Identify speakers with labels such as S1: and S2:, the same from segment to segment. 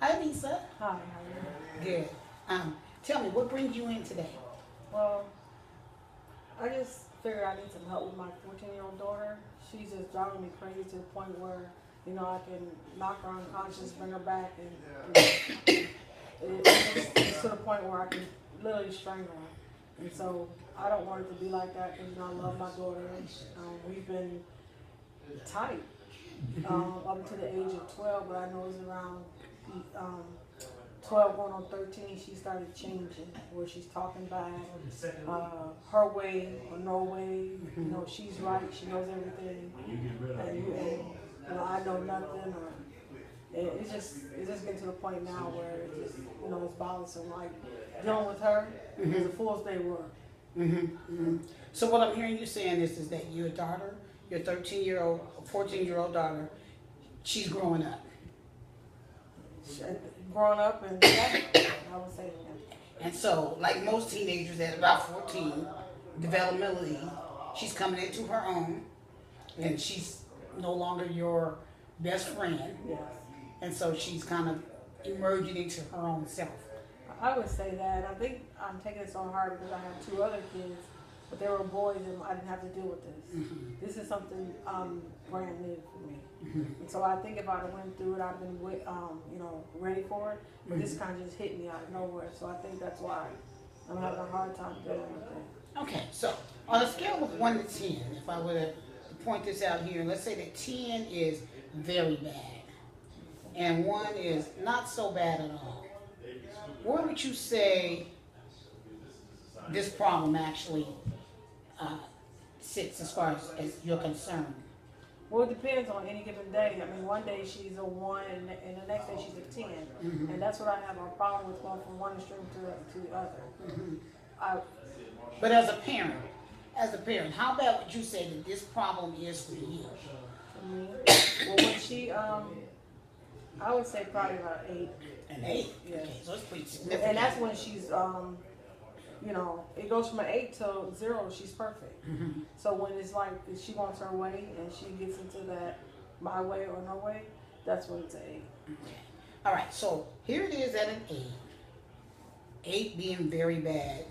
S1: Hi, Lisa.
S2: Hi, how are you?
S1: Good. Tell me, what brings you in today?
S2: Well, I just figured I need some help with my 14-year-old daughter. She's just driving me crazy to the point where, I can knock her unconscious, bring her back, and it's to the point where I can literally strangle her. And so I don't want it to be like that because, I love my daughter. We've been tight up until the age of 12, but I know it's around um, 12 going on 13, she started changing where she's talking back, her way or no way. She's right, she knows everything, and I know nothing. Or it's just getting to the point now where it just it's bothersome. Like dealing with her is a fool's day work.
S1: So what I'm hearing you saying is that your daughter, your 13-year-old, 14-year-old daughter, she's growing up.
S2: Growing up, and yeah, I would say that.
S1: And so, like most teenagers at about 14, developmentally, she's coming into her own, and she's no longer your best friend.
S2: Yes.
S1: And so she's kind of emerging into her own self.
S2: I would say that. I think I'm taking it so hard because I have two other kids, but they were boys and I didn't have to deal with this. This is something brand new for me. And so I think if I'd have went through it, I'd have been ready for it. But this kind of just hit me out of nowhere. So I think that's why I'm having a hard time dealing with it.
S1: Okay, so on a scale of 1 to 10, if I were to point this out here, let's say that 10 is very bad and 1 is not so bad at all, where would you say this problem actually sits as far as you're concerned?
S2: Well, it depends on any given day. I mean, one day she's a 1 and the next day she's a 10. And that's what I have a problem with, going from one extreme to the other.
S1: But as a parent, how bad would you say that this problem is for you?
S2: Well, when she, I would say probably about 8.
S1: An 8?
S2: Yeah.
S1: Okay, so it's pretty significant.
S2: And that's when she's, it goes from an 8 to 0, she's perfect. So when it's like, if she wants her way and she gets into that my way or no way, that's when it's an 8.
S1: Okay. All right, so here it is at an 8. 8 being very bad.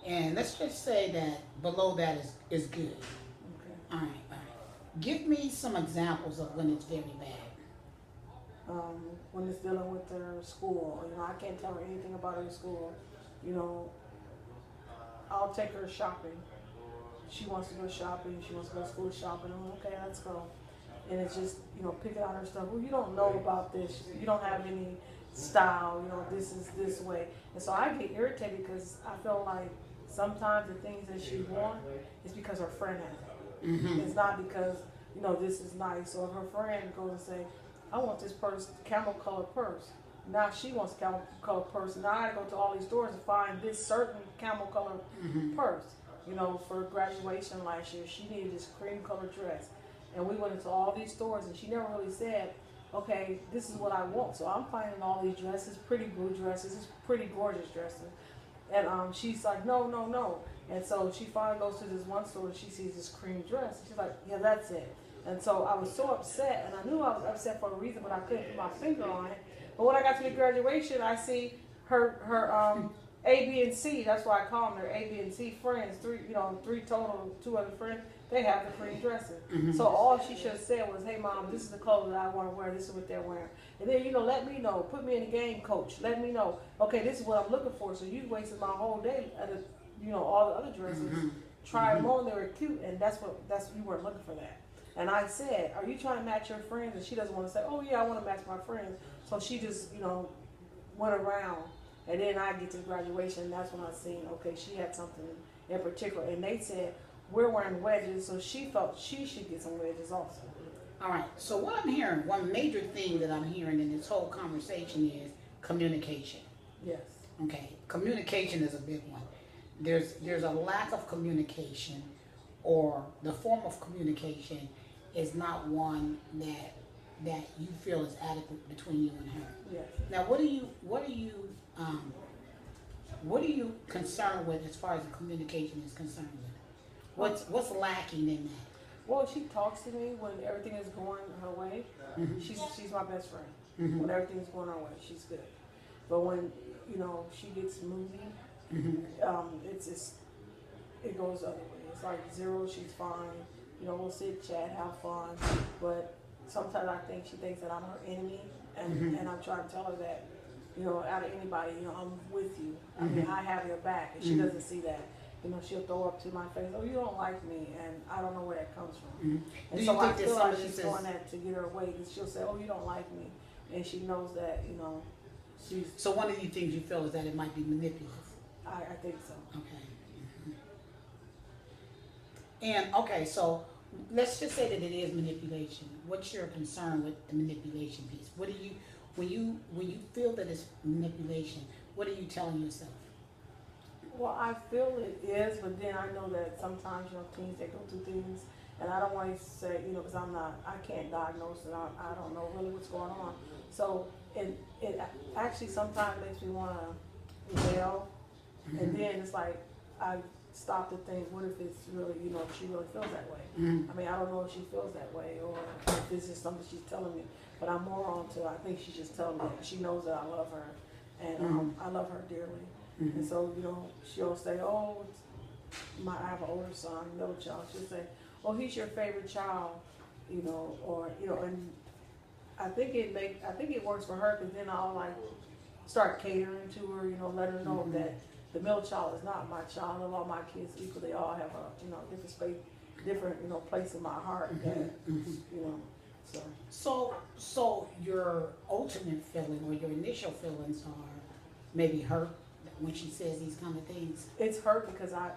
S1: And let's just say that below that is good.
S2: Okay.
S1: All right. Give me some examples of when it's very bad.
S2: When it's dealing with her school, I can't tell her anything about her school. I'll take her shopping. She wants to go shopping. She wants to go school shopping. I'm like, okay, let's go. And it's just, picking out her stuff. Well, you don't know about this. You don't have any style. This is this way. And so I get irritated because I feel like sometimes the things that she wants is because her friend has it. It's not because, this is nice. So if her friend goes and say, I want this purse, camel colored purse. Now she wants a camel colored purse. Now I gotta go to all these stores and find this certain camel colored purse. For graduation last year, she needed this cream colored dress. And we went into all these stores and she never really said, okay, this is what I want. So I'm finding all these dresses, pretty blue dresses, it's pretty gorgeous dresses. And she's like, no, no, no. And so she finally goes to this one store and she sees this cream dress. She's like, yeah, that's it. And so I was so upset, and I knew I was upset for a reason, but I couldn't put my finger on it. But when I got to the graduation, I see her A, B, and C. That's why I call them their A, B, and C friends. Three total, 2 other friends. They have the cream dresses. So all she should have said was, hey, Mom, this is the clothes that I want to wear. This is what they're wearing. And then, let me know. Put me in the game, Coach. Let me know. Okay, this is what I'm looking for. So you wasted my whole day at all the other dresses. Try them on. They were cute, and that's you weren't looking for that. And I said, are you trying to match your friends? And she doesn't want to say, oh, yeah, I want to match my friends. So she just, went around. And then I get to graduation, and that's when I seen, okay, she had something in particular. And they said, we're wearing wedges, so she felt she should get some wedges also.
S1: All right, so what I'm hearing, one major thing that I'm hearing in this whole conversation is communication.
S2: Yes.
S1: Okay, communication is a big one. There's a lack of communication, or the form of communication is not one that you feel is adequate between you and her.
S2: Yes.
S1: Now, what are you concerned with as far as the communication is concerned with? What's lacking in that?
S2: Well, she talks to me when everything is going her way, way, she's my best friend.
S1: Mhm.
S2: When everything's going our way, she's good. But when she gets moody, it goes the other way. It's like 0, she's fine. We'll sit, chat, have fun. But sometimes I think she thinks that I'm her enemy, and I'm trying to tell her that, out of anybody, I'm with you. I mean, I have your back, and she doesn't see that. She'll throw up to my face, oh, you don't like me, and I don't know where that comes from. And
S1: Do
S2: so
S1: you
S2: I
S1: think that
S2: feel like
S1: somebody
S2: she's
S1: says-
S2: doing that to get her away, because she'll say, oh, you don't like me, and she knows that, she's,
S1: So one of the things you feel is that it might be manipulative.
S2: I think so.
S1: Okay. And okay, so let's just say that it is manipulation. What's your concern with the manipulation piece? What do you, when you feel that it's manipulation, what are you telling yourself?
S2: Well, I feel it is, but then I know that sometimes, teens, they go through things, and I don't want to say, because I can't diagnose it, I don't know really what's going on. So it actually sometimes makes me want to rebel, and then it's like, I stop to think, what if it's really, if she really feels that way? I mean, I don't know if she feels that way, or if it's just something she's telling me, but I'm more on to, I think she's just telling me, she knows that I love her, and I love her dearly. And so, she'll say, oh, I have an older son, middle child. She'll say, oh, he's your favorite child, or, and I think it works for her, because then I'll like start catering to her, let her know that the middle child is not my child. I love my kids equal. They all have a, different space, different, place in my heart that, so.
S1: So your ultimate feeling or your initial feelings are maybe hurt when she says these kind of things.
S2: It's hurt because I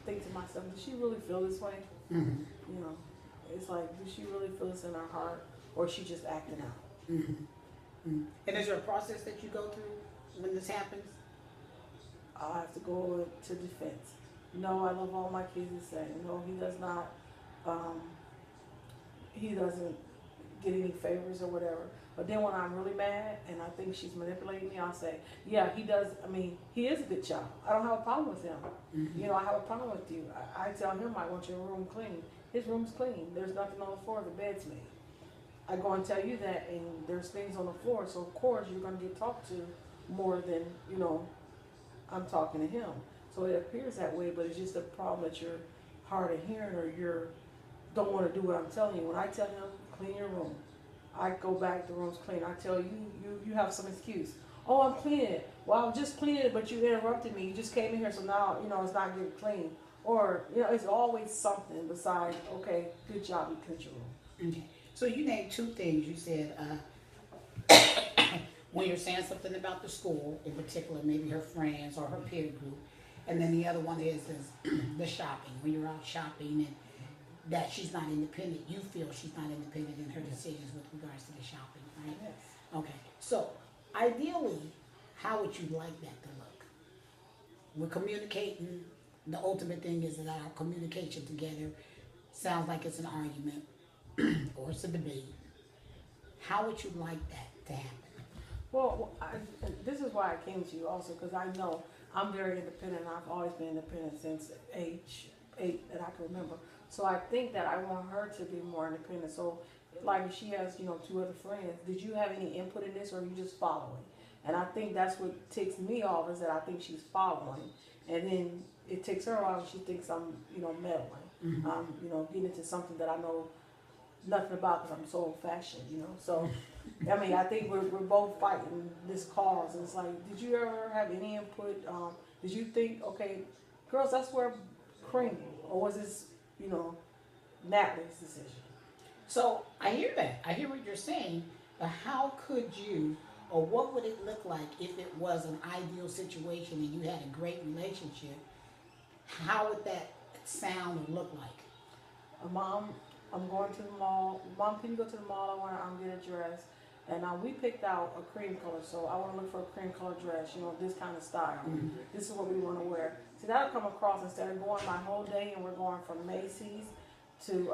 S2: think to myself, does she really feel this way?
S1: Mm-hmm.
S2: It's like, does she really feel this in her heart, or is she just acting out?
S1: Mm-hmm. Mm-hmm. And is there a process that you go through when this happens?
S2: I have to go to defense. No, I love all my kids the same. No, he does not. He doesn't get any favors or whatever. But then when I'm really mad and I think she's manipulating me, I'll say, yeah, he does. I mean, he is a good child. I don't have a problem with him.
S1: Mm-hmm.
S2: I have a problem with you. I tell him I want your room clean. His room's clean. There's nothing on the floor. The bed's made. I go and tell you that, and there's things on the floor. So of course you're going to get talked to more than I'm talking to him. So it appears that way, but it's just a problem that you're hard of hearing, or you don't want to do what I'm telling you. When I tell him clean your room, I go back, the room's clean. I tell you, you have some excuse. Oh, I'm cleaning it. Well, I was just cleaning it, but you interrupted me. You just came in here, so now, it's not getting clean. Or, it's always something besides, okay, good job, you cleaned your room.
S1: Okay. So you named two things. You said when you're saying something about the school, in particular, maybe her friends or her peer group, and then the other one is the shopping. When you're out shopping and that she's not independent, you feel she's not independent in her decisions with regards to the shopping, right?
S2: Yes.
S1: Okay. So ideally, how would you like that to look? We're communicating. The ultimate thing is that our communication together sounds like it's an argument or it's a debate. How would you like that to happen?
S2: Well, this is why I came to you also, because I know I'm very independent. I've always been independent since age 8 that I can remember. So I think that I want her to be more independent. So, like if she has, 2 other friends, did you have any input in this, or are you just following? And I think that's what ticks me off, is that I think she's following, and then it ticks her off. She thinks I'm, meddling. Getting into something that I know nothing about, because I'm so old-fashioned, So, I mean, I think we're both fighting this cause. And it's like, did you ever have any input? Did you think, okay, girls, let's wear cream, or was this, Natalie's decision?
S1: So I hear that. I hear what you're saying. But how could you, or what would it look like if it was an ideal situation and you had a great relationship? How would that sound or look like?
S2: Mom, I'm going to the mall. Mom, can you go to the mall? I want to get a dress. And we picked out a cream color, so I want to look for a cream color dress, this kind of style.
S1: Mm-hmm.
S2: This is what we want to wear. See, that'll come across instead of going my whole day, and we're going from Macy's to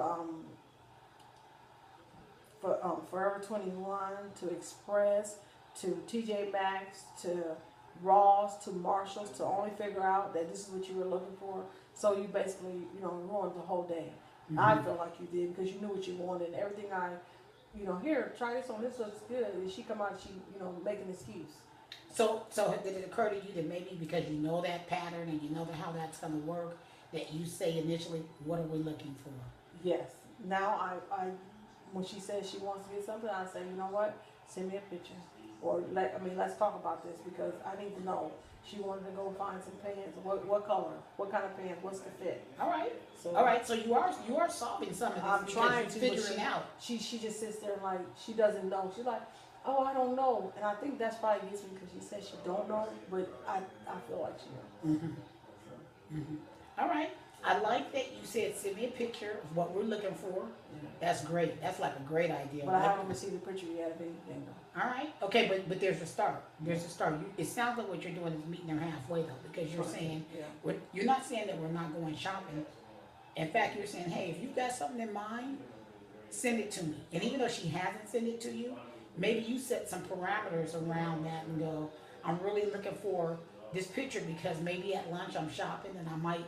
S2: Forever 21, to Express, to TJ Maxx, to Ross, to Marshalls, to only figure out that this is what you were looking for. So you basically, ruined the whole day.
S1: Mm-hmm.
S2: I feel like you did, because you knew what you wanted, and everything I you know, here, try this on, this looks good, and she come out, she, you know, make an excuse.
S1: So did it occur to you that maybe because you know that pattern and you know how that's gonna work, that you say initially, what are we looking for?
S2: Yes. Now I when she says she wants to get something, I say, you know what? Send me a picture. Or let's talk about this because I need to know. She wanted to go find some pants. What color? What kind of pants? What's the fit?
S1: All right.
S2: So
S1: All right. So you are solving some of this
S2: I'm
S1: because
S2: trying
S1: you're
S2: to,
S1: figuring
S2: but
S1: out.
S2: she just sits there like she doesn't know. She's like, oh, I don't know. And I think that's probably gets me because she says she don't know, but I feel like she knows.
S1: Mm-hmm. Mm-hmm. All right. I like that you said send me a picture of what we're looking for. That's great. That's like a great idea.
S2: But I haven't received a picture yet of anything though.
S1: All right. Okay, but there's a start. There's a start. It sounds like what you're doing is meeting her halfway though, because you're saying you're not saying that we're not going shopping. In fact, you're saying, hey, if you've got something in mind, send it to me. And even though she hasn't sent it to you, maybe you set some parameters around that and go, I'm really looking for this picture because maybe at lunch I'm shopping and I might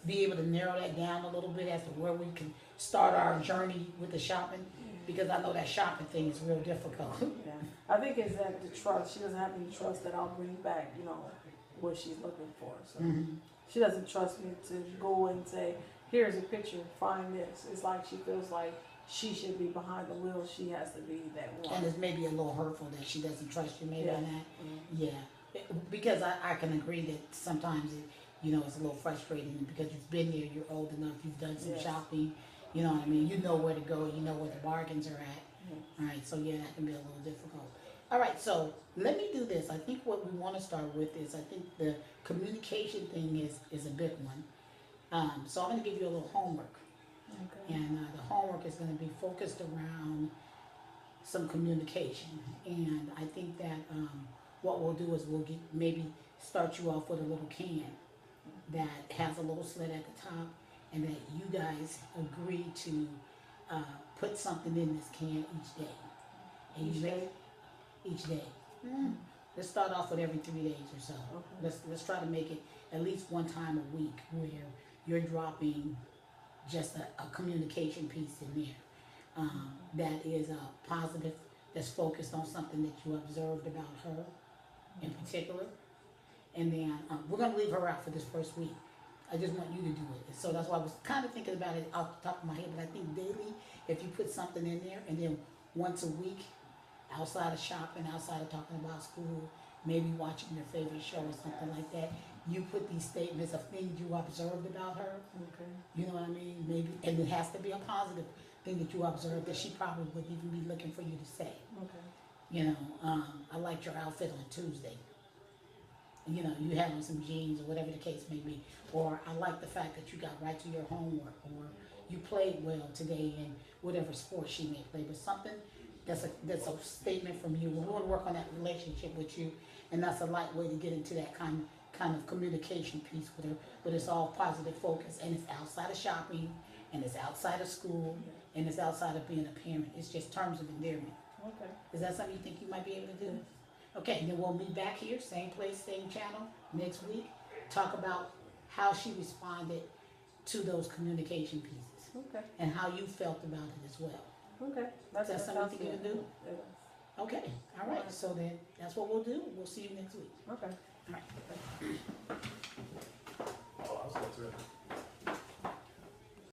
S1: be able to narrow that down a little bit as to where we can start our journey with the shopping, because I know that shopping thing is real difficult.
S2: Yeah. I think it's that the trust. She doesn't have any trust that I'll bring back, you know, what she's looking for. So she doesn't trust me to go and say, here's a picture, find this. It's like she feels like she should be behind the wheel. She has to be that one.
S1: And it's maybe a little hurtful that she doesn't trust you maybe on that. Yeah. Because I can agree that sometimes it's a little frustrating because you've been there, you're old enough, you've done some shopping, you know what I mean? You know where to go, you know where the bargains are at. All right, so that can be a little difficult. All right, so let me do this. I think what we want to start with is I think the communication thing is a big one. So I'm going to give you a little homework. Okay. And the homework is going to be focused around some communication. And I think that what we'll do is we'll maybe start you off with a little can that has a little slit at the top, and that you guys agree to put something in this can each day. And each day. Let's start off with every 3 days or so. Okay. Let's try to make it at least one time a week where you're dropping just a communication piece in there that is positive, that's focused on something that you observed about her in particular. And then we're going to leave her out for this first week. I just want you to do it. So that's why I was kind of thinking about it off the top of my head. But I think daily, if you put something in there, and then once a week, outside of shopping, outside of talking about school, maybe watching your favorite show or something like that, you put these statements of things you observed about her. Okay. You know what I mean? Maybe, and it has to be a positive thing that you observed that she probably wouldn't even be looking for you to say. Okay. You know, I liked your outfit on Tuesday. You know, you had on some jeans or whatever the case may be. Or I like the fact that you got right to your homework, or you played well today in whatever sport she may play. But something that's a statement from you. We want to work on that relationship with you, and that's a light way to get into that kind of communication piece with her. But it's all positive focus, and it's outside of shopping, and it's outside of school, and it's outside of being a parent. It's just terms of endearment. Okay. Is that something you think you might be able to do? Okay, and then we'll meet back here, same place, same channel, next week. Talk about how she responded to those communication pieces. Okay. And how you felt about it as well. Okay. Is that something you can do? Yeah. Okay. All right. So then that's what we'll do. We'll see you next week. Okay. All right.
S3: Oh, I was going to